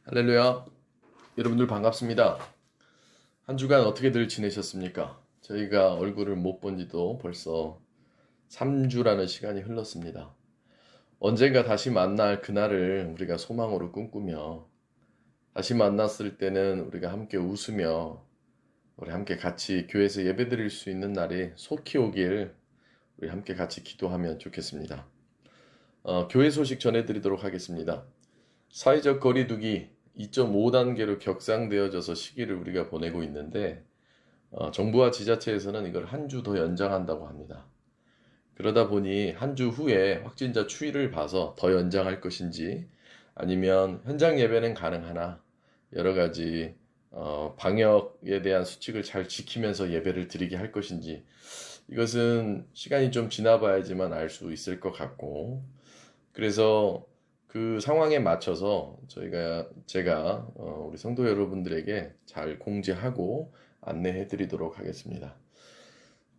할렐루야. 여러분들 반갑습니다. 한 주간 어떻게들 지내셨습니까? 저희가 얼굴을 못 본 지도 벌써 3주라는 시간이 흘렀습니다. 언젠가 다시 만날 그날을 우리가 소망으로 꿈꾸며 다시 만났을 때는 우리가 함께 웃으며 우리 함께 같이 교회에서 예배드릴 수 있는 날이 속히 오길 우리 함께 같이 기도하면 좋겠습니다. 교회 소식 전해드리도록 하겠습니다. 사회적 거리두기 2.5단계로 격상되어져서 시기를 우리가 보내고 있는데 정부와 지자체에서는 이걸 한 주 더 연장한다고 합니다. 그러다 보니 한 주 후에 확진자 추이를 봐서 더 연장할 것인지 아니면 현장 예배는 가능하나 여러 가지 방역에 대한 수칙을 잘 지키면서 예배를 드리게 할 것인지 이것은 시간이 좀 지나봐야지만 알 수 있을 것 같고 그래서 그 상황에 맞춰서 제가 우리 성도 여러분들에게 잘 공지하고 안내해 드리도록 하겠습니다.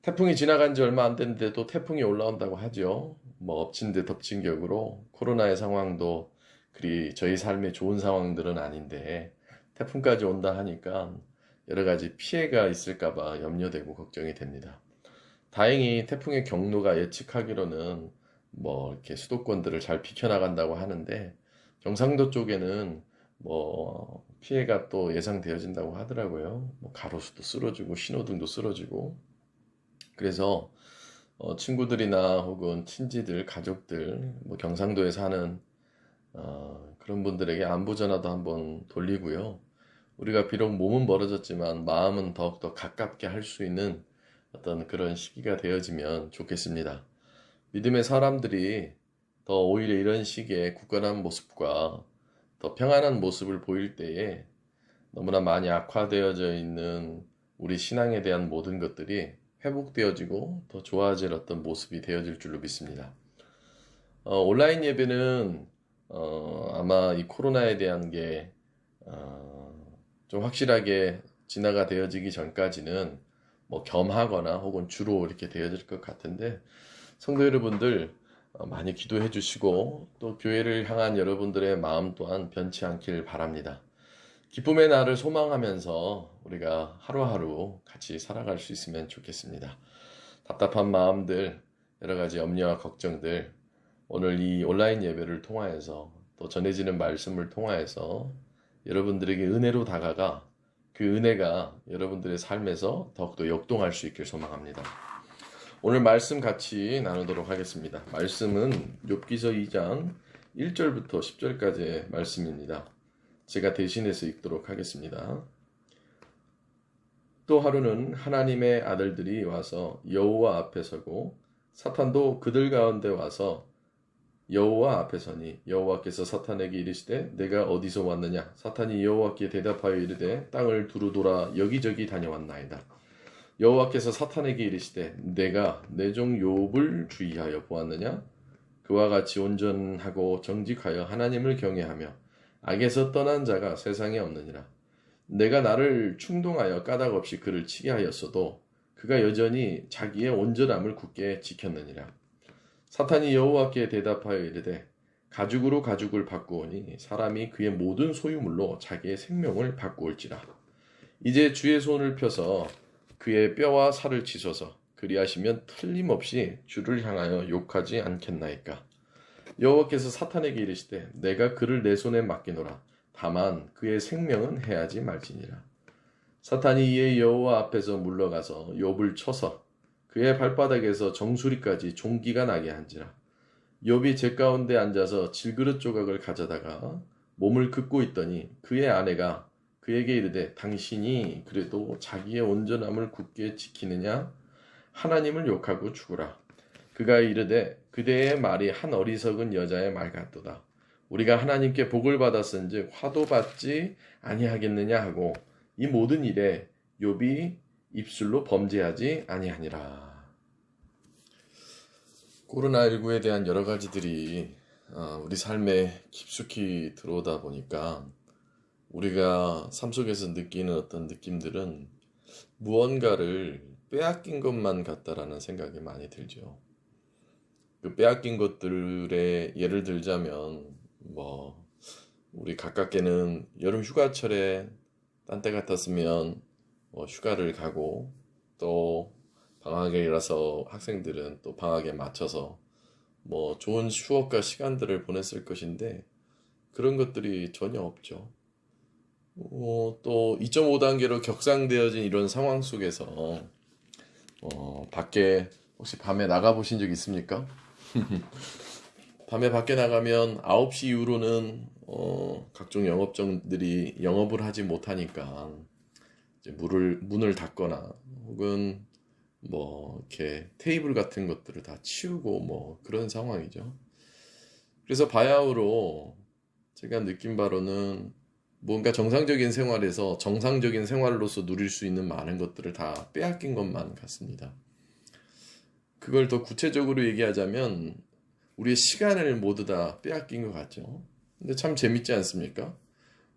태풍이 지나간 지 얼마 안 됐는데 또 태풍이 올라온다고 하죠. 뭐 엎친 데 덮친 격으로 코로나의 상황도 그리 저희 삶에 좋은 상황들은 아닌데 태풍까지 온다 하니까 여러 가지 피해가 있을까 봐 염려되고 걱정이 됩니다. 다행히 태풍의 경로가 예측하기로는 뭐 이렇게 수도권들을 잘 비켜나간다고 하는데 경상도 쪽에는 뭐 피해가 또 예상되어진다고 하더라고요. 뭐 가로수도 쓰러지고 신호등도 쓰러지고 그래서 친구들이나 혹은 친지들, 가족들, 뭐 경상도에 사는 그런 분들에게 안부 전화도 한번 돌리고요. 우리가 비록 몸은 멀어졌지만 마음은 더욱더 가깝게 할 수 있는 어떤 그런 시기가 되어지면 좋겠습니다. 믿음의 사람들이 더 오히려 이런 시기에 굳건한 모습과 더 평안한 모습을 보일 때에 너무나 많이 악화되어져 있는 우리 신앙에 대한 모든 것들이 회복되어지고 더 좋아질 어떤 모습이 되어질 줄로 믿습니다. 온라인 예배는 아마 이 코로나에 대한 게 좀 확실하게 진화가 되어지기 전까지는 뭐 겸하거나 혹은 주로 이렇게 되어질 것 같은데 성도 여러분들 많이 기도해 주시고 또 교회를 향한 여러분들의 마음 또한 변치 않길 바랍니다. 기쁨의 날을 소망하면서 우리가 하루하루 같이 살아갈 수 있으면 좋겠습니다. 답답한 마음들, 여러 가지 염려와 걱정들, 오늘 이 온라인 예배를 통하여서 또 전해지는 말씀을 통하여서 여러분들에게 은혜로 다가가 그 은혜가 여러분들의 삶에서 더욱더 역동할 수 있길 소망합니다. 오늘 말씀 같이 나누도록 하겠습니다. 말씀은 욥기서 2장 1절부터 10절까지의 말씀입니다. 제가 대신해서 읽도록 하겠습니다. 또 하루는 하나님의 아들들이 와서 여호와 앞에 서고 사탄도 그들 가운데 와서 여호와 앞에 서니 여호와께서 사탄에게 이르시되 내가 어디서 왔느냐 사탄이 여호와께 대답하여 이르되 땅을 두루 돌아 여기저기 다녀왔나이다. 여호와께서 사탄에게 이르시되 내가 내 종 욥을 주의하여 보았느냐 그와 같이 온전하고 정직하여 하나님을 경외하며 악에서 떠난 자가 세상에 없느니라. 내가 나를 충동하여 까닭 없이 그를 치게 하였어도 그가 여전히 자기의 온전함을 굳게 지켰느니라. 사탄이 여호와께 대답하여 이르되 가죽으로 가죽을 바꾸오니 사람이 그의 모든 소유물로 자기의 생명을 바꾸올지라. 이제 주의 손을 펴서 그의 뼈와 살을 치소서. 그리하시면 틀림없이 주를 향하여 욕하지 않겠나이까. 여호와께서 사탄에게 이르시되 내가 그를 내 손에 맡기노라. 다만 그의 생명은 해하지 말지니라. 사탄이 이에 여호와 앞에서 물러가서 욥을 쳐서 그의 발바닥에서 정수리까지 종기가 나게 한지라. 욥이 제 가운데 앉아서 질그릇 조각을 가져다가 몸을 긋고 있더니 그의 아내가 그에게 이르되 당신이 그래도 자기의 온전함을 굳게 지키느냐? 하나님을 욕하고 죽으라. 그가 이르되 그대의 말이 한 어리석은 여자의 말 같도다. 우리가 하나님께 복을 받았은즉 화도 받지 아니하겠느냐 하고 이 모든 일에 욥이 입술로 범죄하지 아니하니라. 코로나19에 대한 여러 가지들이 우리 삶에 깊숙이 들어오다 보니까 우리가 삶 속에서 느끼는 어떤 느낌들은 무언가를 빼앗긴 것만 같다라는 생각이 많이 들죠. 그 빼앗긴 것들의 예를 들자면 뭐 우리 가깝게는 여름 휴가철에 딴 때 같았으면 휴가를 가고 또 방학이라서 학생들은 또 방학에 맞춰서 좋은 추억과 시간들을 보냈을 것인데 그런 것들이 전혀 없죠. 또 2.5단계로 격상되어진 이런 상황 속에서 밖에 혹시 밤에 나가보신 적 있습니까? 밤에 밖에 나가면 9시 이후로는 각종 영업점들이 영업을 하지 못하니까 이제 문을 닫거나 혹은 이렇게 테이블 같은 것들을 다 치우고 그런 상황이죠. 그래서 바야흐로 제가 느낀 바로는 뭔가 정상적인 생활에서 정상적인 생활로서 누릴 수 있는 많은 것들을 다 빼앗긴 것만 같습니다. 그걸 더 구체적으로 얘기하자면 우리의 시간을 모두 다 빼앗긴 것 같죠. 근데 참 재밌지 않습니까?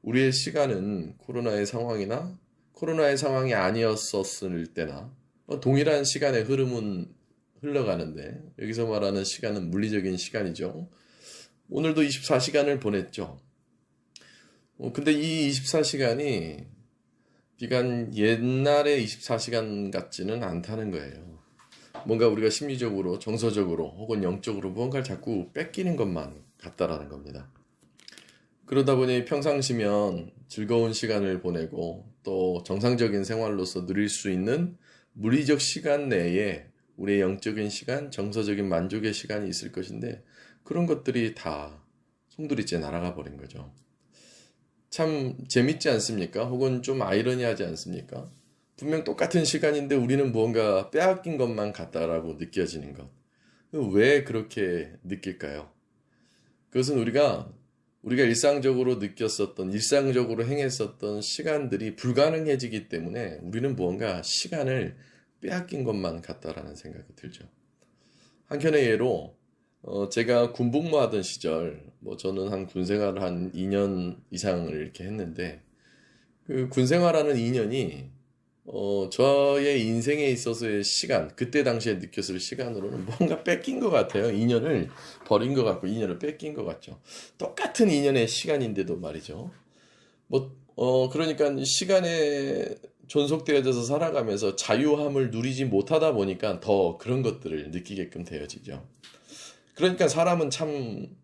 우리의 시간은 코로나의 상황이나 코로나의 상황이 아니었었을 때나 동일한 시간의 흐름은 흘러가는데 여기서 말하는 시간은 물리적인 시간이죠. 오늘도 24시간을 보냈죠. 근데 이 24시간이 비단 옛날의 24시간 같지는 않다는 거예요. 뭔가 우리가 심리적으로, 정서적으로 혹은 영적으로 무언가를 자꾸 뺏기는 것만 같다라는 겁니다. 그러다 보니 평상시면 즐거운 시간을 보내고 또 정상적인 생활로서 누릴 수 있는 물리적 시간 내에 우리의 영적인 시간, 정서적인 만족의 시간이 있을 것인데 그런 것들이 다 송두리째 날아가 버린 거죠. 참 재밌지 않습니까? 혹은 좀 아이러니하지 않습니까? 분명 똑같은 시간인데 우리는 무언가 빼앗긴 것만 같다라고 느껴지는 것. 왜 그렇게 느낄까요? 그것은 우리가 일상적으로 느꼈었던, 일상적으로 행했었던 시간들이 불가능해지기 때문에 우리는 무언가 시간을 빼앗긴 것만 같다라는 생각이 들죠. 한편의 예로 제가 군복무하던 시절, 저는 한 군생활을 한 2년 이상을 이렇게 했는데 그 군생활하는 2년이 저의 인생에 있어서의 시간, 그때 당시에 느꼈을 시간으로는 뭔가 뺏긴 것 같아요. 2년을 버린 것 같고 2년을 뺏긴 것 같죠. 똑같은 2년의 시간인데도 말이죠. 그러니까 시간에 존속되어져서 살아가면서 자유함을 누리지 못하다 보니까 더 그런 것들을 느끼게끔 되어지죠. 그러니까 사람은 참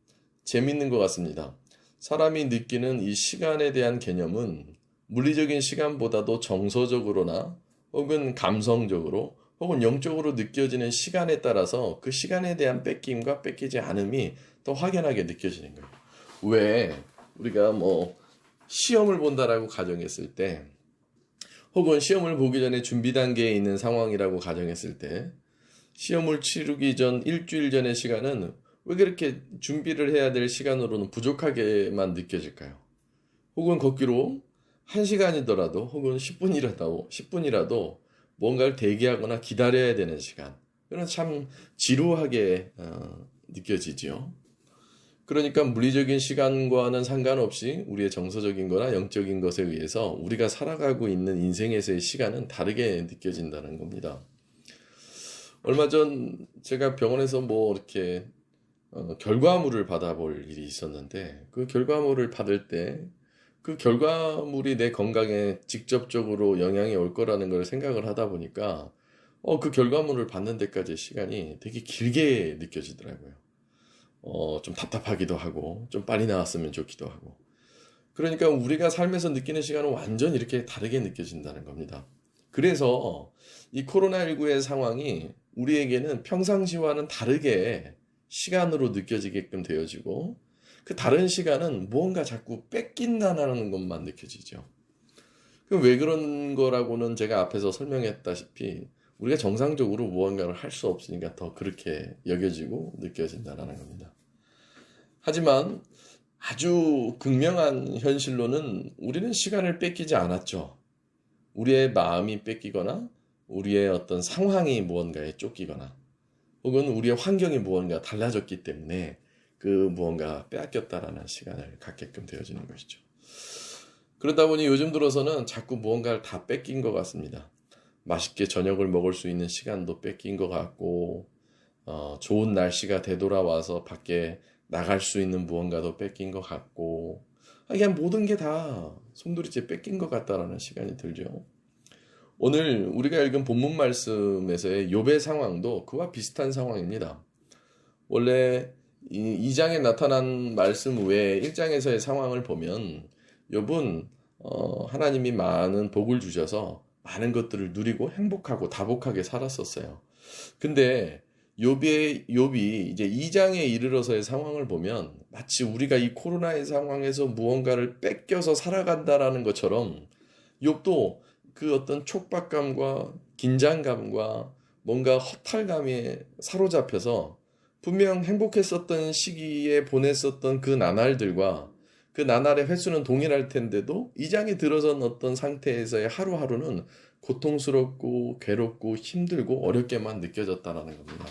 재밌는 것 같습니다. 사람이 느끼는 이 시간에 대한 개념은 물리적인 시간보다도 정서적으로나 혹은 감성적으로 혹은 영적으로 느껴지는 시간에 따라서 그 시간에 대한 뺏김과 뺏기지 않음이 더 확연하게 느껴지는 거예요. 왜 우리가 시험을 본다라고 가정했을 때 혹은 시험을 보기 전에 준비 단계에 있는 상황이라고 가정했을 때 시험을 치르기 전 일주일 전의 시간은 왜 그렇게 준비를 해야 될 시간으로는 부족하게만 느껴질까요? 혹은 거꾸로 1시간이더라도 혹은 10분이라도 뭔가를 대기하거나 기다려야 되는 시간. 그건 참 지루하게 느껴지죠. 그러니까 물리적인 시간과는 상관없이 우리의 정서적인 거나 영적인 것에 의해서 우리가 살아가고 있는 인생에서의 시간은 다르게 느껴진다는 겁니다. 얼마 전 제가 병원에서 이렇게 결과물을 받아볼 일이 있었는데 그 결과물을 받을 때 그 결과물이 내 건강에 직접적으로 영향이 올 거라는 걸 생각을 하다 보니까 그 결과물을 받는 데까지의 시간이 되게 길게 느껴지더라고요. 좀 답답하기도 하고 좀 빨리 나왔으면 좋기도 하고 그러니까 우리가 삶에서 느끼는 시간은 완전히 이렇게 다르게 느껴진다는 겁니다. 그래서 이 코로나19의 상황이 우리에게는 평상시와는 다르게 시간으로 느껴지게끔 되어지고 그 다른 시간은 무언가 자꾸 뺏긴다는 것만 느껴지죠. 그럼 왜 그런 거라고는 제가 앞에서 설명했다시피 우리가 정상적으로 무언가를 할 수 없으니까 더 그렇게 여겨지고 느껴진다는 겁니다. 하지만 아주 극명한 현실로는 우리는 시간을 뺏기지 않았죠. 우리의 마음이 뺏기거나 우리의 어떤 상황이 무언가에 쫓기거나 혹은 우리의 환경이 무언가 달라졌기 때문에 그 무언가 빼앗겼다라는 시간을 갖게끔 되어지는 것이죠. 그러다 보니 요즘 들어서는 자꾸 무언가를 다 뺏긴 것 같습니다. 맛있게 저녁을 먹을 수 있는 시간도 뺏긴 것 같고 좋은 날씨가 되돌아와서 밖에 나갈 수 있는 무언가도 뺏긴 것 같고 그냥 모든 게 다 송두리째 뺏긴 것 같다라는 시간이 들죠. 오늘 우리가 읽은 본문 말씀에서의 욥의 상황도 그와 비슷한 상황입니다. 원래 이 2장에 나타난 말씀 외에 1장에서의 상황을 보면 욥은 하나님이 많은 복을 주셔서 많은 것들을 누리고 행복하고 다복하게 살았었어요. 근데 욥이 이제 2장에 이르러서의 상황을 보면 마치 우리가 이 코로나의 상황에서 무언가를 뺏겨서 살아간다라는 것처럼 욥도 그 어떤 촉박감과 긴장감과 뭔가 허탈감에 사로잡혀서 분명 행복했었던 시기에 보냈었던 그 나날들과 그 나날의 횟수는 동일할 텐데도 이 장에 들어선 어떤 상태에서의 하루하루는 고통스럽고 괴롭고 힘들고 어렵게만 느껴졌다라는 겁니다.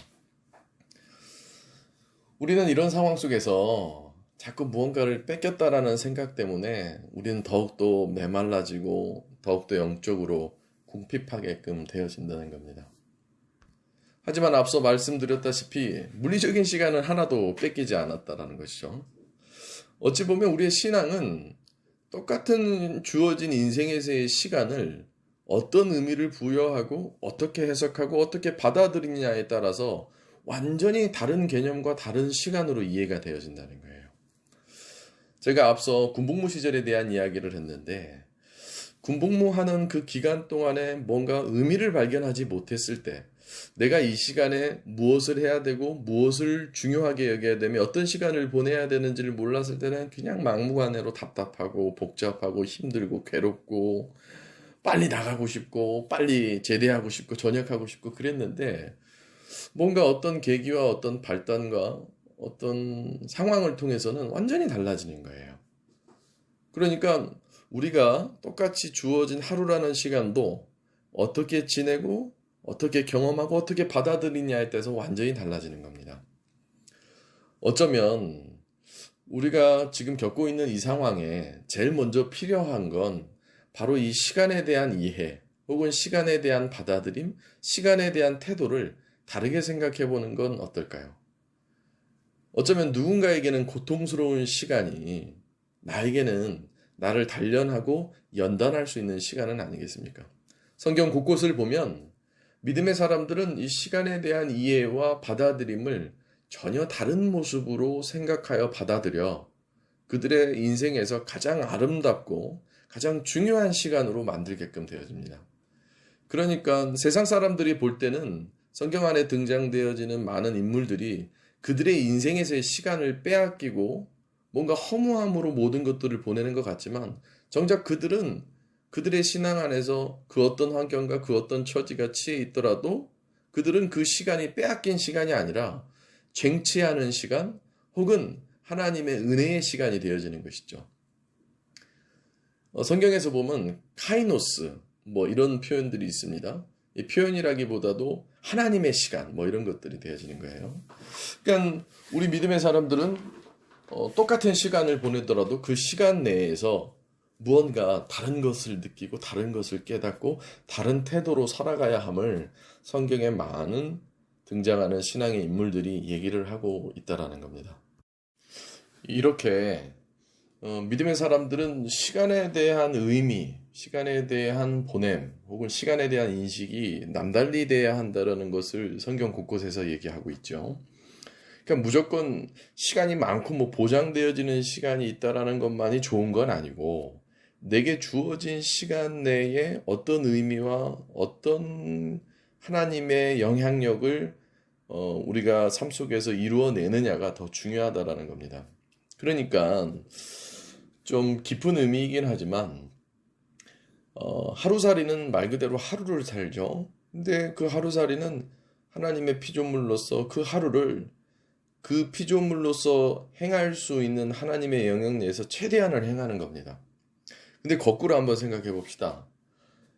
우리는 이런 상황 속에서 자꾸 무언가를 뺏겼다라는 생각 때문에 우리는 더욱더 메말라지고 더욱더 영적으로 궁핍하게끔 되어진다는 겁니다. 하지만 앞서 말씀드렸다시피 물리적인 시간은 하나도 뺏기지 않았다라는 것이죠. 어찌 보면 우리의 신앙은 똑같은 주어진 인생에서의 시간을 어떤 의미를 부여하고 어떻게 해석하고 어떻게 받아들이냐에 따라서 완전히 다른 개념과 다른 시간으로 이해가 되어진다는 거예요. 제가 앞서 군복무 시절에 대한 이야기를 했는데 군복무하는 그 기간 동안에 뭔가 의미를 발견하지 못했을 때 내가 이 시간에 무엇을 해야 되고 무엇을 중요하게 여겨야 되며 어떤 시간을 보내야 되는지를 몰랐을 때는 그냥 막무가내로 답답하고 복잡하고 힘들고 괴롭고 빨리 나가고 싶고 빨리 제대하고 싶고 전역하고 싶고 그랬는데 뭔가 어떤 계기와 어떤 발단과 어떤 상황을 통해서는 완전히 달라지는 거예요. 그러니까 우리가 똑같이 주어진 하루라는 시간도 어떻게 지내고 어떻게 경험하고 어떻게 받아들이냐에 따라서 완전히 달라지는 겁니다. 어쩌면 우리가 지금 겪고 있는 이 상황에 제일 먼저 필요한 건 바로 이 시간에 대한 이해 혹은 시간에 대한 받아들임, 시간에 대한 태도를 다르게 생각해 보는 건 어떨까요? 어쩌면 누군가에게는 고통스러운 시간이 나에게는 나를 단련하고 연단할 수 있는 시간은 아니겠습니까? 성경 곳곳을 보면 믿음의 사람들은 이 시간에 대한 이해와 받아들임을 전혀 다른 모습으로 생각하여 받아들여 그들의 인생에서 가장 아름답고 가장 중요한 시간으로 만들게끔 되어집니다. 그러니까 세상 사람들이 볼 때는 성경 안에 등장되어지는 많은 인물들이 그들의 인생에서의 시간을 빼앗기고 뭔가 허무함으로 모든 것들을 보내는 것 같지만 정작 그들은 그들의 신앙 안에서 그 어떤 환경과 그 어떤 처지가 치에 있더라도 그들은 그 시간이 빼앗긴 시간이 아니라 쟁취하는 시간 혹은 하나님의 은혜의 시간이 되어지는 것이죠. 성경에서 보면 카이노스 이런 표현들이 있습니다. 이 표현이라기보다도 하나님의 시간 이런 것들이 되어지는 거예요. 그러니까 우리 믿음의 사람들은 똑같은 시간을 보내더라도 그 시간 내에서 무언가 다른 것을 느끼고 다른 것을 깨닫고 다른 태도로 살아가야 함을 성경에 많은 등장하는 신앙의 인물들이 얘기를 하고 있다라는 겁니다. 이렇게 믿음의 사람들은 시간에 대한 의미, 시간에 대한 보냄, 혹은 시간에 대한 인식이 남달리 돼야 한다는 것을 성경 곳곳에서 얘기하고 있죠. 그러니까 무조건 시간이 많고 보장되어지는 시간이 있다라는 것만이 좋은 건 아니고 내게 주어진 시간 내에 어떤 의미와 어떤 하나님의 영향력을 우리가 삶 속에서 이루어내느냐가 더 중요하다라는 겁니다. 그러니까 좀 깊은 의미이긴 하지만 하루살이는 말 그대로 하루를 살죠. 근데 그 하루살이는 하나님의 피조물로서 그 하루를 그 피조물로서 행할 수 있는 하나님의 영역 내에서 최대한을 행하는 겁니다. 근데 거꾸로 한번 생각해 봅시다.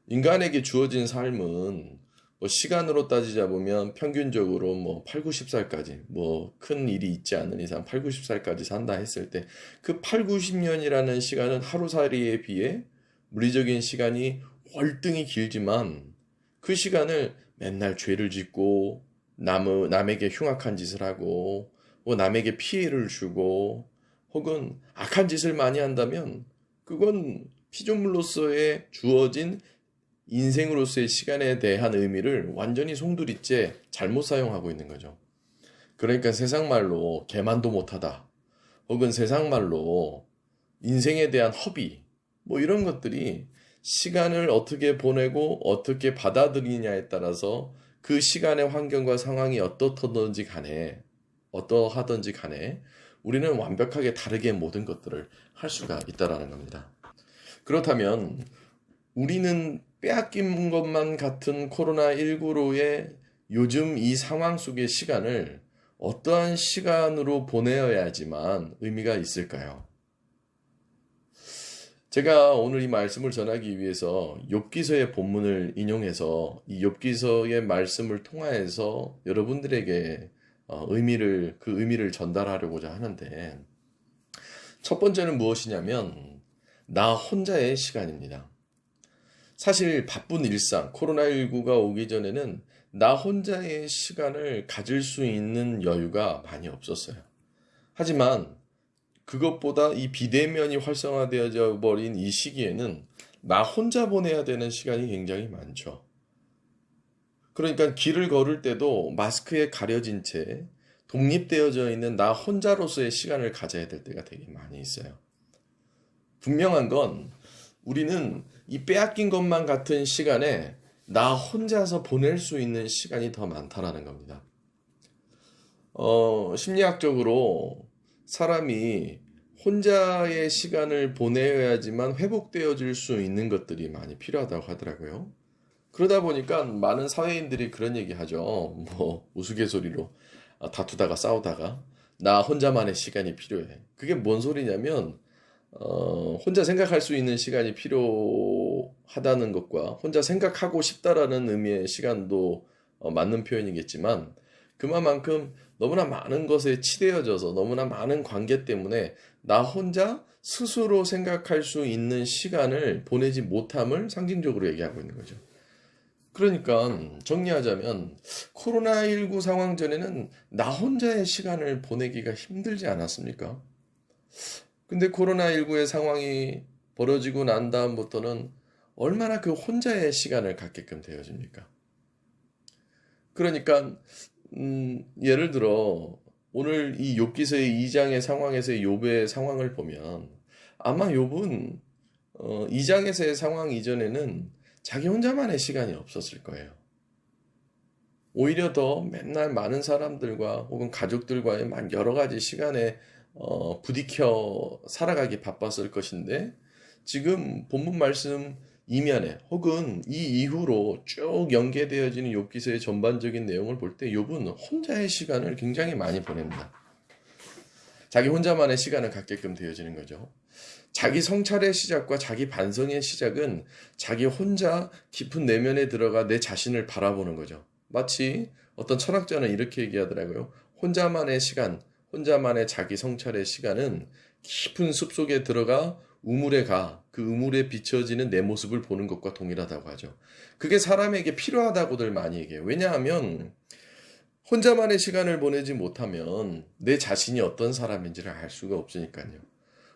인간에게 주어진 삶은 시간으로 따지자 보면 평균적으로 8, 90살까지 큰 일이 있지 않는 이상 8, 90살까지 산다 했을 때 그 8, 90년이라는 시간은 하루살이에 비해 물리적인 시간이 월등히 길지만 그 시간을 맨날 죄를 짓고 남에게 흉악한 짓을 하고 남에게 피해를 주고 혹은 악한 짓을 많이 한다면 그건 피조물로서의 주어진 인생으로서의 시간에 대한 의미를 완전히 송두리째 잘못 사용하고 있는 거죠. 그러니까 세상 말로 개만도 못하다, 혹은 세상 말로 인생에 대한 허비, 뭐 이런 것들이 시간을 어떻게 보내고 어떻게 받아들이냐에 따라서 그 시간의 환경과 상황이 어떠하든지 간에 우리는 완벽하게 다르게 모든 것들을 할 수가 있다라는 겁니다. 그렇다면 우리는 빼앗긴 것만 같은 코로나19로의 요즘 이 상황 속의 시간을 어떠한 시간으로 보내어야지만 의미가 있을까요? 제가 오늘 이 말씀을 전하기 위해서 욥기서의 본문을 인용해서 이 욥기서의 말씀을 통하여서 여러분들에게 그 의미를 전달하려고자 하는데, 첫 번째는 무엇이냐면 나 혼자의 시간입니다. 사실 바쁜 일상, 코로나19가 오기 전에는 나 혼자의 시간을 가질 수 있는 여유가 많이 없었어요. 하지만 그것보다 이 비대면이 활성화되어져 버린 이 시기에는 나 혼자 보내야 되는 시간이 굉장히 많죠. 그러니까 길을 걸을 때도 마스크에 가려진 채 독립되어져 있는 나 혼자로서의 시간을 가져야 될 때가 되게 많이 있어요. 분명한 건 우리는 이 빼앗긴 것만 같은 시간에 나 혼자서 보낼 수 있는 시간이 더 많다라는 겁니다. 심리학적으로 사람이 혼자의 시간을 보내야지만 회복되어질 수 있는 것들이 많이 필요하다고 하더라고요. 그러다 보니까 많은 사회인들이 그런 얘기 하죠. 뭐 우스갯소리로 다투다가 싸우다가 나 혼자만의 시간이 필요해. 그게 뭔 소리냐면 혼자 생각할 수 있는 시간이 필요하다는 것과 혼자 생각하고 싶다라는 의미의 시간도 맞는 표현이겠지만, 그만큼 너무나 많은 것에 치대어져서 너무나 많은 관계 때문에 나 혼자 스스로 생각할 수 있는 시간을 보내지 못함을 상징적으로 얘기하고 있는 거죠. 그러니까 정리하자면 코로나19 상황 전에는 나 혼자의 시간을 보내기가 힘들지 않았습니까? 근데 코로나19의 상황이 벌어지고 난 다음부터는 얼마나 그 혼자의 시간을 갖게끔 되어집니까? 그러니까 예를 들어 오늘 이 욥기서의 2장의 상황에서의 욥의 상황을 보면 아마 욥은 2장에서의 상황 이전에는 자기 혼자만의 시간이 없었을 거예요. 오히려 더 맨날 많은 사람들과 혹은 가족들과의 여러 가지 시간에 부딪혀 살아가기 바빴을 것인데, 지금 본문 말씀 이면에 혹은 이 이후로 쭉 연계되어지는 욥기서의 전반적인 내용을 볼 때 욥은 혼자의 시간을 굉장히 많이 보냅니다. 자기 혼자만의 시간을 갖게끔 되어지는 거죠. 자기 성찰의 시작과 자기 반성의 시작은 자기 혼자 깊은 내면에 들어가 내 자신을 바라보는 거죠. 마치 어떤 철학자는 이렇게 얘기하더라고요. 혼자만의 시간, 혼자만의 자기 성찰의 시간은 깊은 숲속에 들어가 우물에 그 우물에 비춰지는 내 모습을 보는 것과 동일하다고 하죠. 그게 사람에게 필요하다고들 많이 얘기해요. 왜냐하면 혼자만의 시간을 보내지 못하면 내 자신이 어떤 사람인지를 알 수가 없으니까요.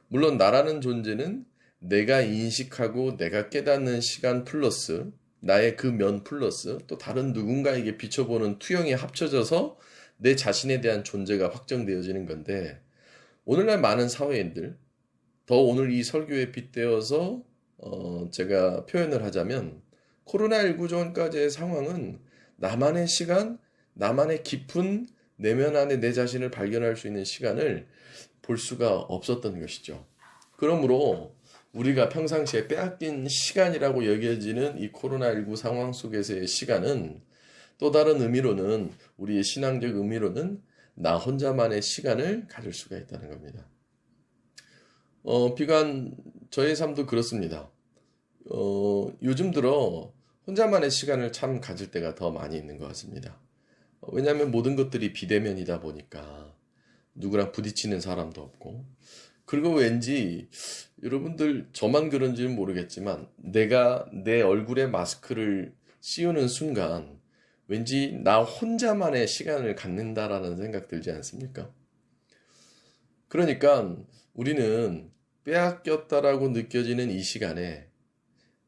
물론 나라는 존재는 내가 인식하고 내가 깨닫는 시간 플러스 나의 그 면 플러스 또 다른 누군가에게 비춰보는 투영이 합쳐져서 내 자신에 대한 존재가 확정되어지는 건데, 오늘날 많은 사회인들, 더 오늘 이 설교에 빗대어서 제가 표현을 하자면 코로나19 전까지의 상황은 나만의 시간, 나만의 깊은 내면 안에 내 자신을 발견할 수 있는 시간을 볼 수가 없었던 것이죠. 그러므로 우리가 평상시에 빼앗긴 시간이라고 여겨지는 이 코로나19 상황 속에서의 시간은 또 다른 의미로는, 우리의 신앙적 의미로는 나 혼자만의 시간을 가질 수가 있다는 겁니다. 비관 저의 삶도 그렇습니다. 요즘 들어 혼자만의 시간을 참 가질 때가 더 많이 있는 것 같습니다. 왜냐하면 모든 것들이 비대면이다 보니까 누구랑 부딪히는 사람도 없고, 그리고 왠지 여러분들 저만 그런지는 모르겠지만 내가 내 얼굴에 마스크를 씌우는 순간 왠지 나 혼자만의 시간을 갖는다라는 생각 들지 않습니까? 그러니까 우리는 빼앗겼다라고 느껴지는 이 시간에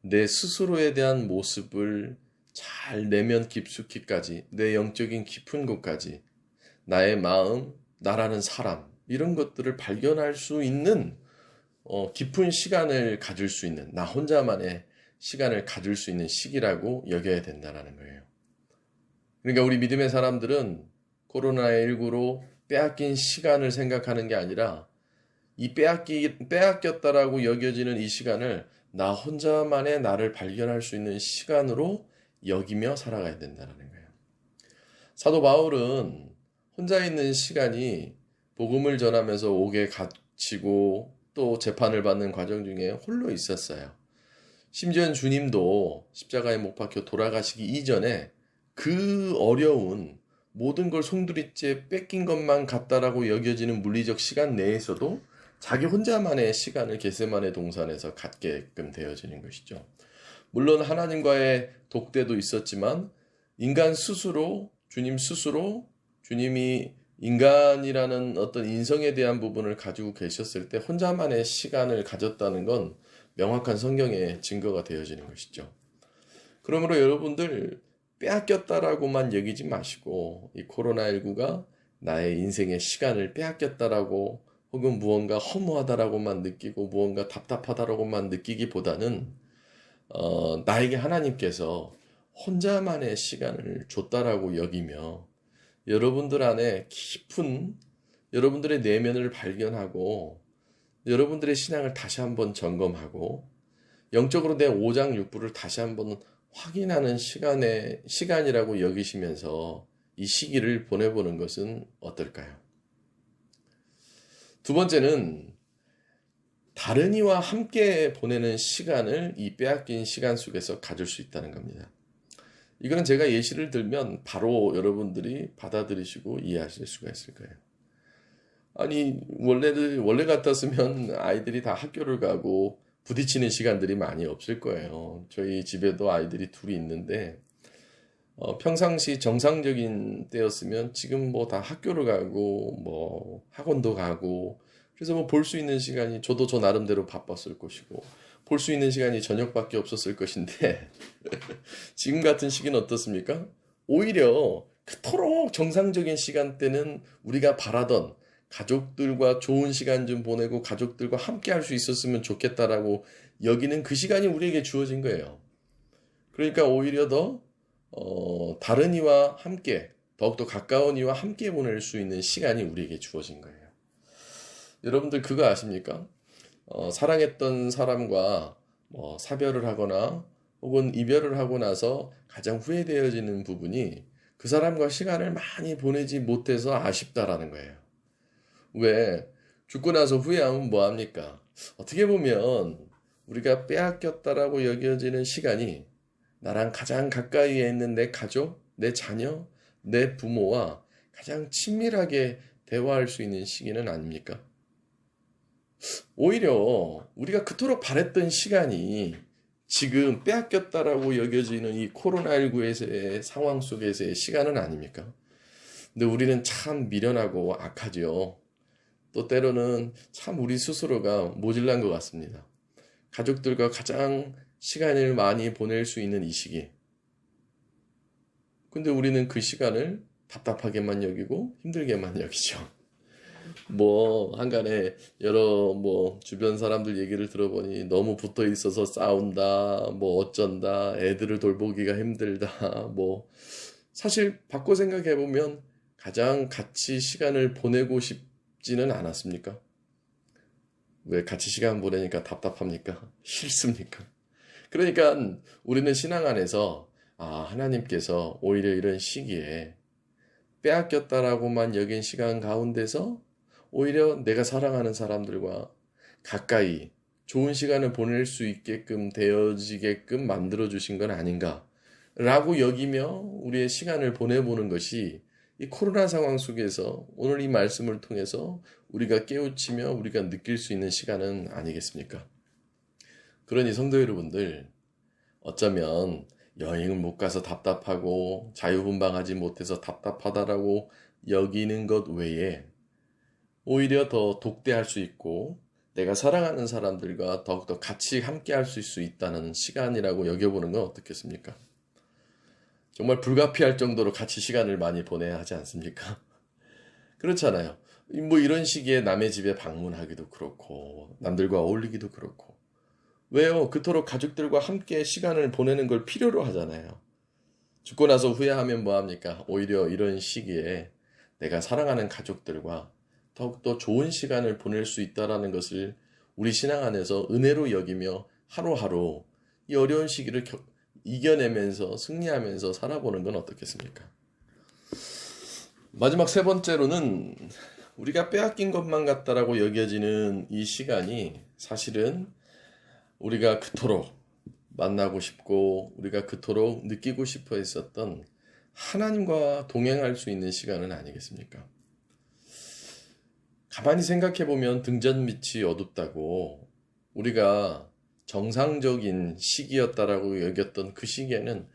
내 스스로에 대한 모습을 잘 내면 깊숙이까지, 내 영적인 깊은 곳까지, 나의 마음, 나라는 사람, 이런 것들을 발견할 수 있는 깊은 시간을 가질 수 있는, 나 혼자만의 시간을 가질 수 있는 시기라고 여겨야 된다는 거예요. 그러니까 우리 믿음의 사람들은 코로나19로 빼앗긴 시간을 생각하는 게 아니라 이 빼앗겼다라고 여겨지는 이 시간을 나 혼자만의 나를 발견할 수 있는 시간으로 여기며 살아가야 된다는 거예요. 사도 바울은 혼자 있는 시간이 복음을 전하면서 옥에 갇히고 또 재판을 받는 과정 중에 홀로 있었어요. 심지어 주님도 십자가에 못 박혀 돌아가시기 이전에 그 어려운 모든 걸 송두리째 뺏긴 것만 같다라고 여겨지는 물리적 시간 내에서도 자기 혼자만의 시간을 겟세마네 동산에서 갖게끔 되어지는 것이죠. 물론 하나님과의 독대도 있었지만 인간 스스로, 주님 스스로, 주님이 인간이라는 어떤 인성에 대한 부분을 가지고 계셨을 때 혼자만의 시간을 가졌다는 건 명확한 성경의 증거가 되어지는 것이죠. 그러므로 여러분들 빼앗겼다라고만 여기지 마시고 이 코로나19가 나의 인생의 시간을 빼앗겼다라고 혹은 무언가 허무하다라고만 느끼고 무언가 답답하다라고만 느끼기보다는 나에게 하나님께서 혼자만의 시간을 줬다라고 여기며 여러분들 안에 깊은 여러분들의 내면을 발견하고 여러분들의 신앙을 다시 한번 점검하고 영적으로 내 오장육부를 다시 한번 확인하는 시간이라고 여기시면서 이 시기를 보내보는 것은 어떨까요? 두 번째는 다른 이와 함께 보내는 시간을 이 빼앗긴 시간 속에서 가질 수 있다는 겁니다. 이거는 제가 예시를 들면 바로 여러분들이 받아들이시고 이해하실 수가 있을 거예요. 아니 원래 같았으면 아이들이 다 학교를 가고 부딪히는 시간들이 많이 없을 거예요. 저희 집에도 아이들이 둘이 있는데 평상시 정상적인 때였으면 지금 뭐 다 학교를 가고 뭐 학원도 가고 그래서 뭐 볼 수 있는 시간이 저도 저 나름대로 바빴을 것이고 볼 수 있는 시간이 저녁밖에 없었을 것인데 지금 같은 시기는 어떻습니까? 오히려 그토록 정상적인 시간대는 우리가 바라던 가족들과 좋은 시간 좀 보내고 가족들과 함께 할 수 있었으면 좋겠다라고 여기는 그 시간이 우리에게 주어진 거예요. 그러니까 오히려 더 다른 이와 함께 더욱더 가까운 이와 함께 보낼 수 있는 시간이 우리에게 주어진 거예요. 여러분들 그거 아십니까? 사랑했던 사람과 사별을 하거나 혹은 이별을 하고 나서 가장 후회되어지는 부분이 그 사람과 시간을 많이 보내지 못해서 아쉽다라는 거예요. 왜? 죽고 나서 후회하면 뭐합니까? 어떻게 보면 우리가 빼앗겼다라고 여겨지는 시간이 나랑 가장 가까이에 있는 내 가족, 내 자녀, 내 부모와 가장 친밀하게 대화할 수 있는 시기는 아닙니까? 오히려 우리가 그토록 바랬던 시간이 지금 빼앗겼다라고 여겨지는 이 코로나19에서의 상황 속에서의 시간은 아닙니까? 근데 우리는 참 미련하고 악하죠. 또 때로는 참 우리 스스로가 모질란 것 같습니다. 가족들과 가장 시간을 많이 보낼 수 있는 이 시기. 근데 우리는 그 시간을 답답하게만 여기고 힘들게만 여기죠. 한간에 여러 주변 사람들 얘기를 들어보니 너무 붙어 있어서 싸운다, 어쩐다, 애들을 돌보기가 힘들다, 사실 바꿔 생각해 보면 가장 같이 시간을 보내고 싶지는 않았습니까? 왜 같이 시간 보내니까 답답합니까? 싫습니까? 그러니까 우리는 신앙 안에서 하나님께서 오히려 이런 시기에 빼앗겼다라고만 여긴 시간 가운데서 오히려 내가 사랑하는 사람들과 가까이 좋은 시간을 보낼 수 있게끔 되어지게끔 만들어주신 건 아닌가 라고 여기며 우리의 시간을 보내보는 것이 이 코로나 상황 속에서 오늘 이 말씀을 통해서 우리가 깨우치며 우리가 느낄 수 있는 시간은 아니겠습니까? 그러니 성도 여러분들, 어쩌면 여행을 못 가서 답답하고 자유분방하지 못해서 답답하다라고 여기는 것 외에 오히려 더 독대할 수 있고 내가 사랑하는 사람들과 더욱더 같이 함께 할 수 있다는 시간이라고 여겨보는 건 어떻겠습니까? 정말 불가피할 정도로 같이 시간을 많이 보내야 하지 않습니까? 그렇잖아요. 뭐 이런 시기에 남의 집에 방문하기도 그렇고 남들과 어울리기도 그렇고 왜요? 그토록 가족들과 함께 시간을 보내는 걸 필요로 하잖아요. 죽고 나서 후회하면 뭐합니까? 오히려 이런 시기에 내가 사랑하는 가족들과 더욱더 좋은 시간을 보낼 수 있다는 것을 우리 신앙 안에서 은혜로 여기며 하루하루 이 어려운 시기를 이겨내면서 승리하면서 살아보는 건 어떻겠습니까? 마지막 세 번째로는 우리가 빼앗긴 것만 같다라고 여겨지는 이 시간이 사실은 우리가 그토록 만나고 싶고 우리가 그토록 느끼고 싶어 했었던 하나님과 동행할 수 있는 시간은 아니겠습니까? 가만히 생각해 보면 등잔 밑이 어둡다고 우리가 정상적인 시기였다라고 여겼던 그 시기에는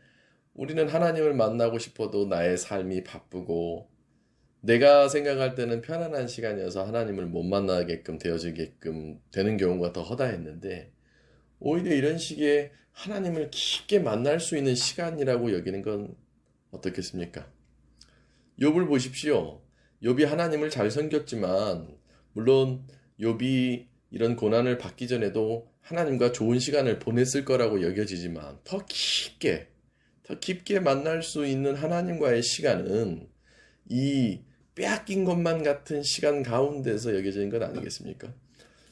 우리는 하나님을 만나고 싶어도 나의 삶이 바쁘고 내가 생각할 때는 편안한 시간이어서 하나님을 못 만나게끔 되어지게끔 되는 경우가 더 허다했는데 오히려 이런 시기에 하나님을 깊게 만날 수 있는 시간이라고 여기는 건 어떻겠습니까? 욥을 보십시오. 욥이 하나님을 잘 섬겼지만 물론 욥이 이런 고난을 받기 전에도 하나님과 좋은 시간을 보냈을 거라고 여겨지지만 더 깊게 만날 수 있는 하나님과의 시간은 이 빼앗긴 것만 같은 시간 가운데서 여겨지는 것 아니겠습니까?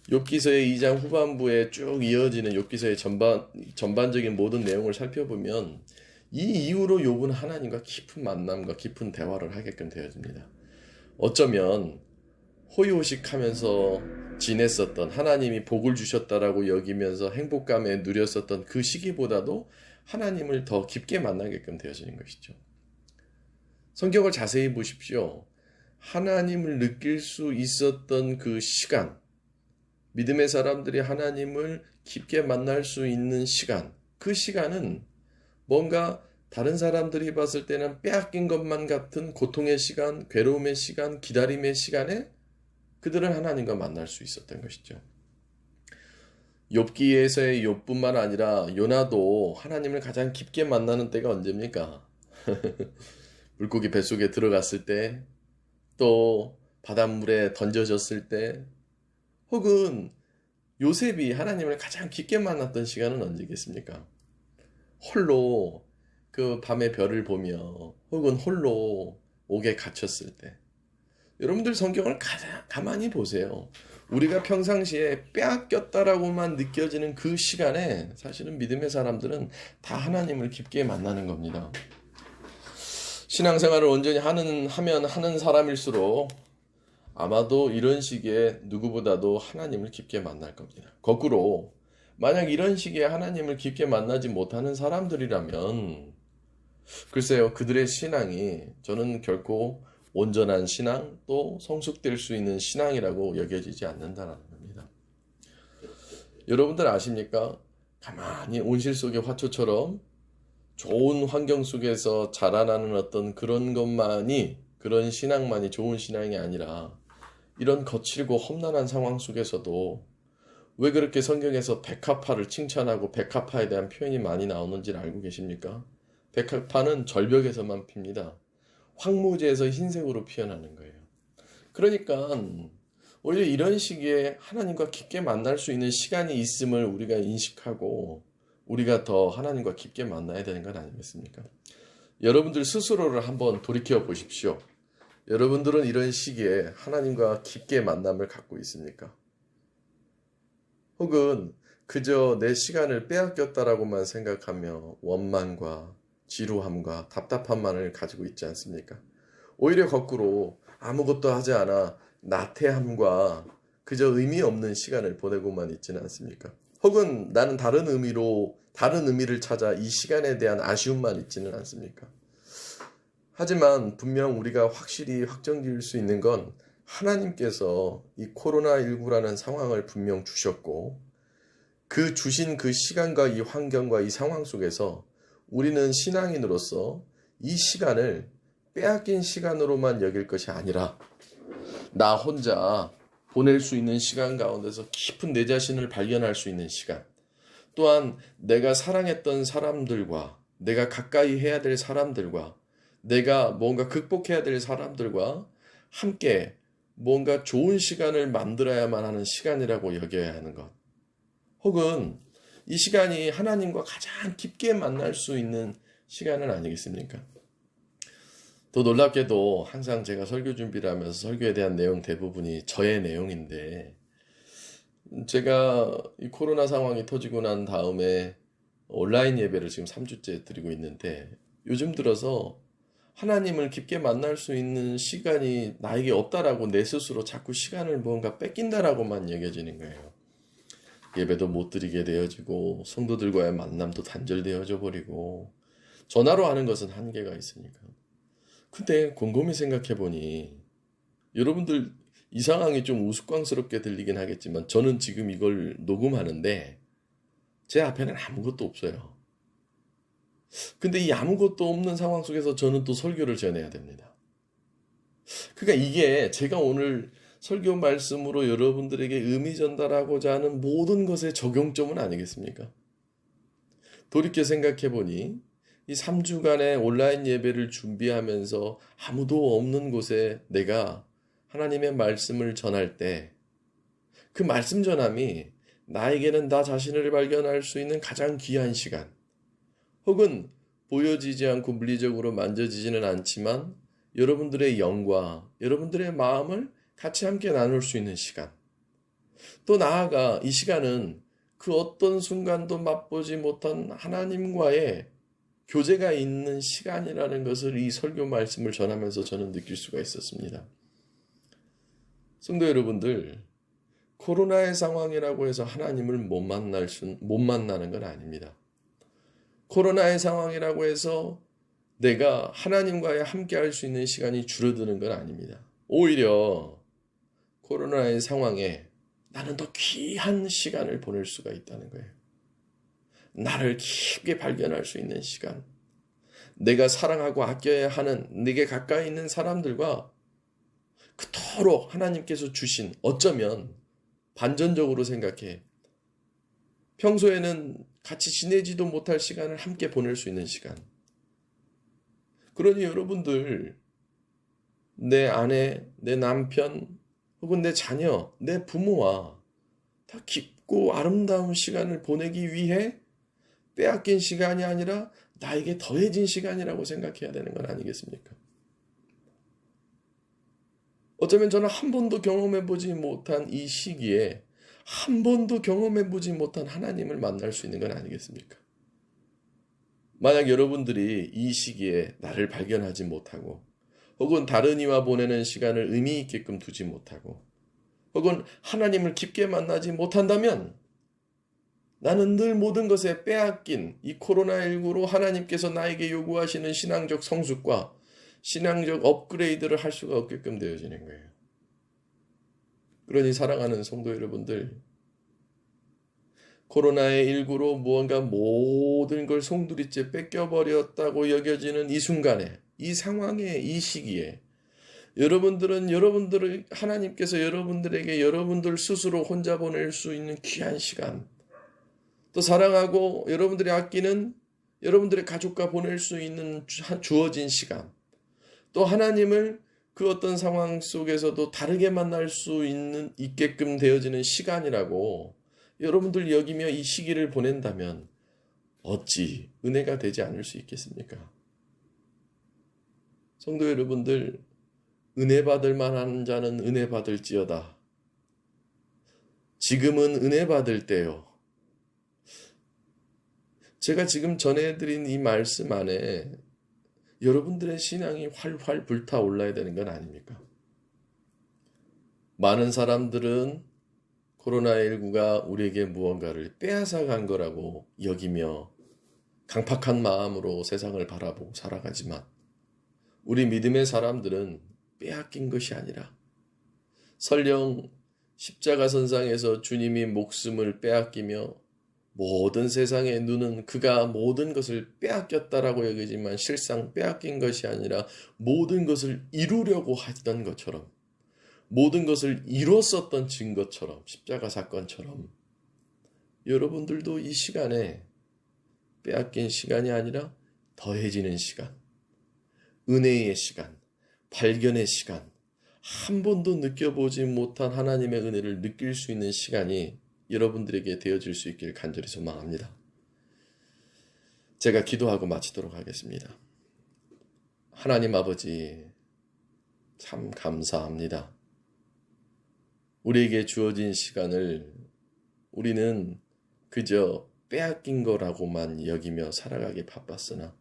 욥기서의 2장 후반부에 쭉 이어지는 욥기서의 전반적인 모든 내용을 살펴보면 이 이후로 욥은 하나님과 깊은 만남과 깊은 대화를 하게끔 되어집니다. 어쩌면 호의호식하면서 지냈었던 하나님이 복을 주셨다라고 여기면서 행복감에 누렸었던 그 시기보다도 하나님을 더 깊게 만나게끔 되어지는 것이죠. 성경을 자세히 보십시오. 하나님을 느낄 수 있었던 그 시간, 믿음의 사람들이 하나님을 깊게 만날 수 있는 시간, 그 시간은 뭔가 다른 사람들이 봤을 때는 빼앗긴 것만 같은 고통의 시간, 괴로움의 시간, 기다림의 시간에 그들은 하나님과 만날 수 있었던 것이죠. 욥기에서의 욥뿐만 아니라 요나도 하나님을 가장 깊게 만나는 때가 언제입니까? 물고기 뱃속에 들어갔을 때, 또 바닷물에 던져졌을 때, 혹은 요셉이 하나님을 가장 깊게 만났던 시간은 언제겠습니까? 홀로 그 밤의 별을 보며 혹은 홀로 옥에 갇혔을 때. 여러분들 성경을 가만히 보세요. 우리가 평상시에 빼앗겼다라고만 느껴지는 그 시간에 사실은 믿음의 사람들은 다 하나님을 깊게 만나는 겁니다. 신앙생활을 온전히 하면 하는 사람일수록 아마도 이런 시기에 누구보다도 하나님을 깊게 만날 겁니다. 거꾸로 만약 이런 시기에 하나님을 깊게 만나지 못하는 사람들이라면 글쎄요, 그들의 신앙이 저는 결코 온전한 신앙 또 성숙될 수 있는 신앙이라고 여겨지지 않는다는 겁니다. 여러분들 아십니까? 가만히 온실 속의 화초처럼 좋은 환경 속에서 자라나는 어떤 그런 신앙만이 좋은 신앙이 아니라 이런 거칠고 험난한 상황 속에서도 왜 그렇게 성경에서 백합화를 칭찬하고 백합화에 대한 표현이 많이 나오는지를 알고 계십니까? 백합화는 절벽에서만 핍니다. 황무지에서 흰색으로 피어나는 거예요. 그러니까 오히려 이런 시기에 하나님과 깊게 만날 수 있는 시간이 있음을 우리가 인식하고 우리가 더 하나님과 깊게 만나야 되는 건 아니겠습니까? 여러분들 스스로를 한번 돌이켜 보십시오. 여러분들은 이런 시기에 하나님과 깊게 만남을 갖고 있습니까? 혹은 그저 내 시간을 빼앗겼다라고만 생각하며 원망과 지루함과 답답함만을 가지고 있지 않습니까? 오히려 거꾸로 아무것도 하지 않아 나태함과 그저 의미 없는 시간을 보내고만 있지는 않습니까? 혹은 나는 다른 의미를 찾아 이 시간에 대한 아쉬움만 있지는 않습니까? 하지만 분명 우리가 확실히 확정지을 수 있는 건 하나님께서 이 코로나19라는 상황을 분명 주셨고 그 주신 그 시간과 이 환경과 이 상황 속에서 우리는 신앙인으로서 이 시간을 빼앗긴 시간으로만 여길 것이 아니라 나 혼자 보낼 수 있는 시간 가운데서 깊은 내 자신을 발견할 수 있는 시간, 또한 내가 사랑했던 사람들과 내가 가까이 해야 될 사람들과 내가 뭔가 극복해야 될 사람들과 함께 뭔가 좋은 시간을 만들어야만 하는 시간이라고 여겨야 하는 것. 혹은 이 시간이 하나님과 가장 깊게 만날 수 있는 시간은 아니겠습니까? 더 놀랍게도 항상 제가 설교 준비를 하면서 설교에 대한 내용 대부분이 저의 내용인데, 제가 이 코로나 상황이 터지고 난 다음에 온라인 예배를 지금 3주째 드리고 있는데, 요즘 들어서 하나님을 깊게 만날 수 있는 시간이 나에게 없다라고 내 스스로 자꾸 시간을 뭔가 뺏긴다라고만 여겨지는 거예요. 예배도 못 드리게 되어지고 성도들과의 만남도 단절되어져 버리고 전화로 하는 것은 한계가 있으니까. 근데 곰곰이 생각해 보니 여러분들 이 상황이 좀 우스꽝스럽게 들리긴 하겠지만 저는 지금 이걸 녹음하는데 제 앞에는 아무것도 없어요. 근데 이 아무것도 없는 상황 속에서 저는 또 설교를 전해야 됩니다. 그러니까 이게 제가 오늘 설교 말씀으로 여러분들에게 의미 전달하고자 하는 모든 것의 적용점은 아니겠습니까? 돌이켜 생각해 보니 이 3주간의 온라인 예배를 준비하면서 아무도 없는 곳에 내가 하나님의 말씀을 전할 때 그 말씀 전함이 나에게는 나 자신을 발견할 수 있는 가장 귀한 시간, 혹은 보여지지 않고 물리적으로 만져지지는 않지만 여러분들의 영과 여러분들의 마음을 같이 함께 나눌 수 있는 시간, 또 나아가 이 시간은 그 어떤 순간도 맛보지 못한 하나님과의 교제가 있는 시간이라는 것을 이 설교 말씀을 전하면서 저는 느낄 수가 있었습니다. 성도 여러분들, 코로나의 상황이라고 해서 하나님을 못 만나는 건 아닙니다. 코로나의 상황이라고 해서 내가 하나님과 함께 할 수 있는 시간이 줄어드는 건 아닙니다. 오히려 코로나의 상황에 나는 더 귀한 시간을 보낼 수가 있다는 거예요. 나를 깊게 발견할 수 있는 시간, 내가 사랑하고 아껴야 하는 내게 가까이 있는 사람들과 그토록 하나님께서 주신, 어쩌면 반전적으로 생각해 평소에는 같이 지내지도 못할 시간을 함께 보낼 수 있는 시간. 그러니 여러분들, 내 아내, 내 남편, 혹은 내 자녀, 내 부모와 다 깊고 아름다운 시간을 보내기 위해 빼앗긴 시간이 아니라 나에게 더해진 시간이라고 생각해야 되는 건 아니겠습니까? 어쩌면 저는 한 번도 경험해보지 못한 이 시기에 한 번도 경험해보지 못한 하나님을 만날 수 있는 건 아니겠습니까? 만약 여러분들이 이 시기에 나를 발견하지 못하고, 혹은 다른 이와 보내는 시간을 의미 있게끔 두지 못하고, 혹은 하나님을 깊게 만나지 못한다면 나는 늘 모든 것에 빼앗긴 이 코로나19로 하나님께서 나에게 요구하시는 신앙적 성숙과 신앙적 업그레이드를 할 수가 없게끔 되어지는 거예요. 그러니 사랑하는 성도 여러분들, 코로나19로 무언가 모든 걸 송두리째 뺏겨버렸다고 여겨지는 이 순간에, 이 상황에, 이 시기에 여러분들은 하나님께서 여러분들에게 여러분들 스스로 혼자 보낼 수 있는 귀한 시간, 또 사랑하고 여러분들이 아끼는 여러분들의 가족과 보낼 수 있는 주어진 시간, 또 하나님을 그 어떤 상황 속에서도 다르게 만날 수 있게끔 되어지는 시간이라고 여러분들 여기며 이 시기를 보낸다면 어찌 은혜가 되지 않을 수 있겠습니까? 성도 여러분들, 은혜 받을 만한 자는 은혜 받을지어다. 지금은 은혜 받을 때요. 제가 지금 전해드린 이 말씀 안에 여러분들의 신앙이 활활 불타올라야 되는 건 아닙니까? 많은 사람들은 코로나19가 우리에게 무언가를 빼앗아 간 거라고 여기며 강팍한 마음으로 세상을 바라보고 살아가지만, 우리 믿음의 사람들은 빼앗긴 것이 아니라 설령 십자가 선상에서 주님이 목숨을 빼앗기며 모든 세상의 눈은 그가 모든 것을 빼앗겼다라고 여기지만 실상 빼앗긴 것이 아니라 모든 것을 이루려고 했던 것처럼 모든 것을 이뤘었던 증거처럼, 십자가 사건처럼 여러분들도 이 시간에 빼앗긴 시간이 아니라 더해지는 시간, 은혜의 시간, 발견의 시간, 한 번도 느껴보지 못한 하나님의 은혜를 느낄 수 있는 시간이 여러분들에게 되어질 수 있길 간절히 소망합니다. 제가 기도하고 마치도록 하겠습니다. 하나님 아버지, 참 감사합니다. 우리에게 주어진 시간을 우리는 그저 빼앗긴 거라고만 여기며 살아가기 바빴으나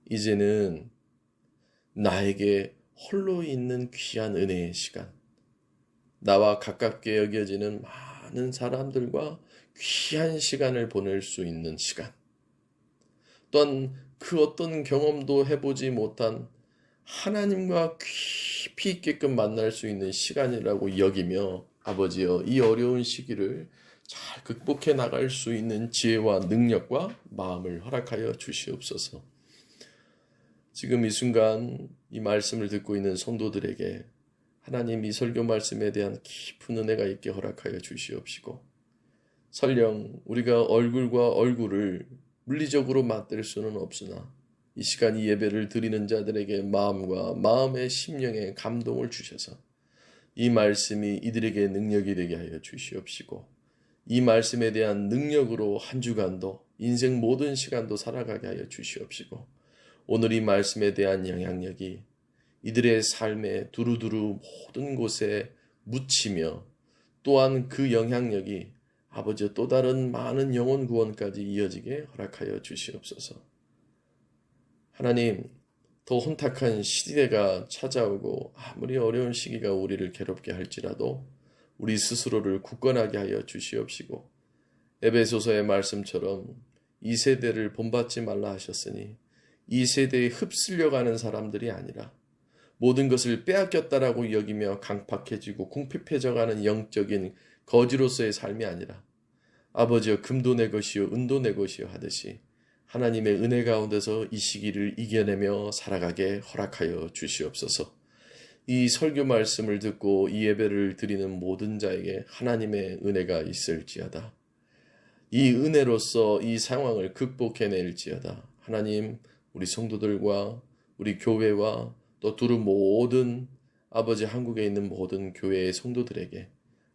이제는 나에게 홀로 있는 귀한 은혜의 시간, 나와 가깝게 여겨지는 많은 사람들과 귀한 시간을 보낼 수 있는 시간, 또한 그 어떤 경험도 해보지 못한 하나님과 깊이 있게끔 만날 수 있는 시간이라고 여기며 아버지여, 이 어려운 시기를 잘 극복해 나갈 수 있는 지혜와 능력과 마음을 허락하여 주시옵소서. 지금 이 순간 이 말씀을 듣고 있는 성도들에게 하나님 이 설교 말씀에 대한 깊은 은혜가 있게 허락하여 주시옵시고, 설령 우리가 얼굴과 얼굴을 물리적으로 맞댈 수는 없으나 이 시간 이 예배를 드리는 자들에게 마음과 마음의 심령에 감동을 주셔서 이 말씀이 이들에게 능력이 되게 하여 주시옵시고, 이 말씀에 대한 능력으로 한 주간도 인생 모든 시간도 살아가게 하여 주시옵시고, 오늘 이 말씀에 대한 영향력이 이들의 삶에 두루두루 모든 곳에 묻히며 또한 그 영향력이 아버지 또 다른 많은 영혼 구원까지 이어지게 허락하여 주시옵소서. 하나님, 더 혼탁한 시대가 찾아오고 아무리 어려운 시기가 우리를 괴롭게 할지라도 우리 스스로를 굳건하게 하여 주시옵시고, 에베소서의 말씀처럼 이 세대를 본받지 말라 하셨으니 이 세대에 흡슬려가는 사람들이 아니라 모든 것을 빼앗겼다라고 여기며 강팍해지고 궁핍해져가는 영적인 거지로서의 삶이 아니라 아버지여, 금도 내 것이요 은도 내 것이요 하듯이 하나님의 은혜 가운데서 이 시기를 이겨내며 살아가게 허락하여 주시옵소서. 이 설교 말씀을 듣고 이 예배를 드리는 모든 자에게 하나님의 은혜가 있을지어다. 이 은혜로서 이 상황을 극복해낼지어다. 하나님, 우리 성도들과 우리 교회와 또 두루 모든 아버지 한국에 있는 모든 교회의 성도들에게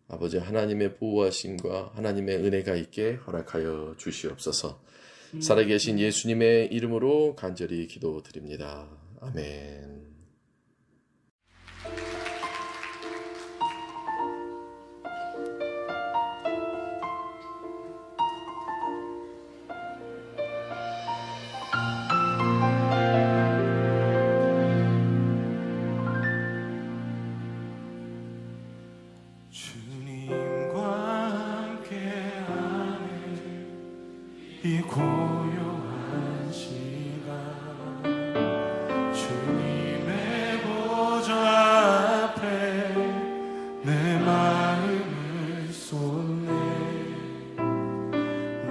아버지 하나님의 보호하심과 하나님의 은혜가 있게 허락하여 주시옵소서. 살아계신 예수님의 이름으로 간절히 기도드립니다. 아멘. 이 고요한 시간 주님의 보좌 앞에 내 마음을 쏟네.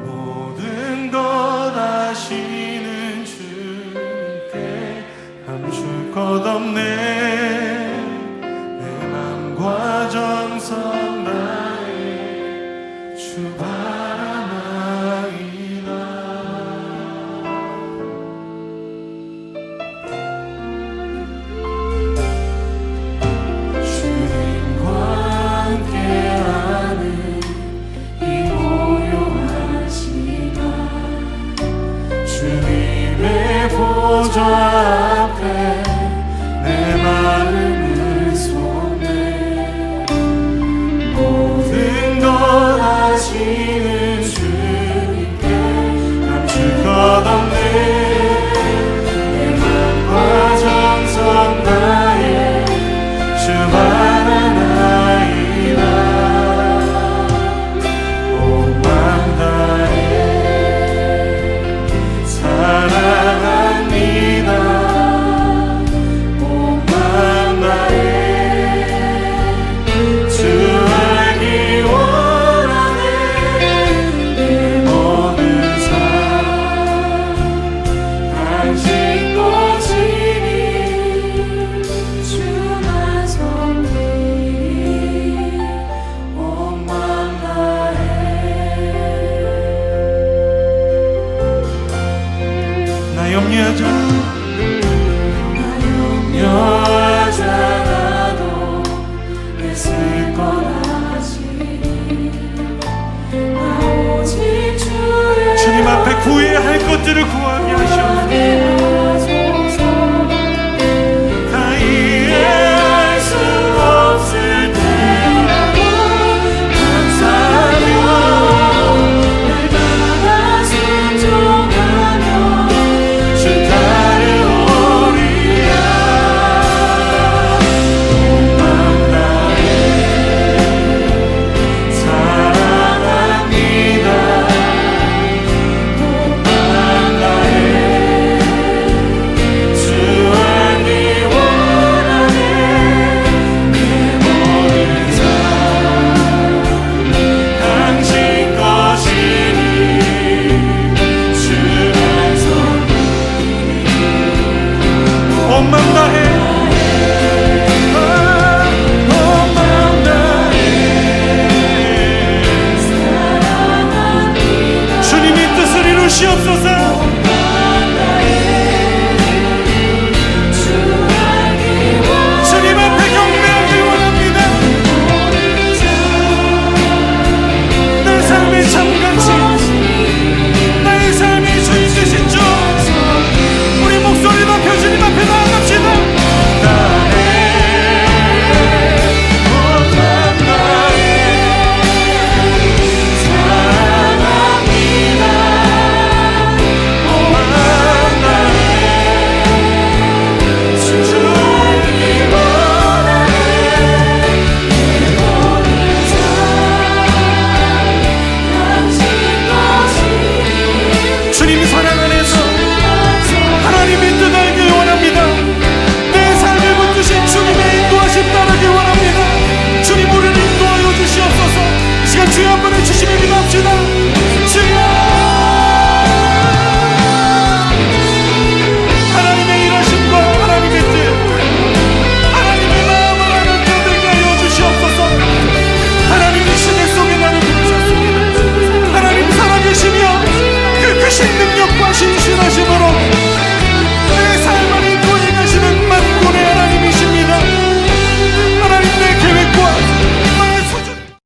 모든 것 아시는 주님께 감출 것 없네. 내 맘과 정성 다해 주 보좌 앞에 내 주를 구하옵소서.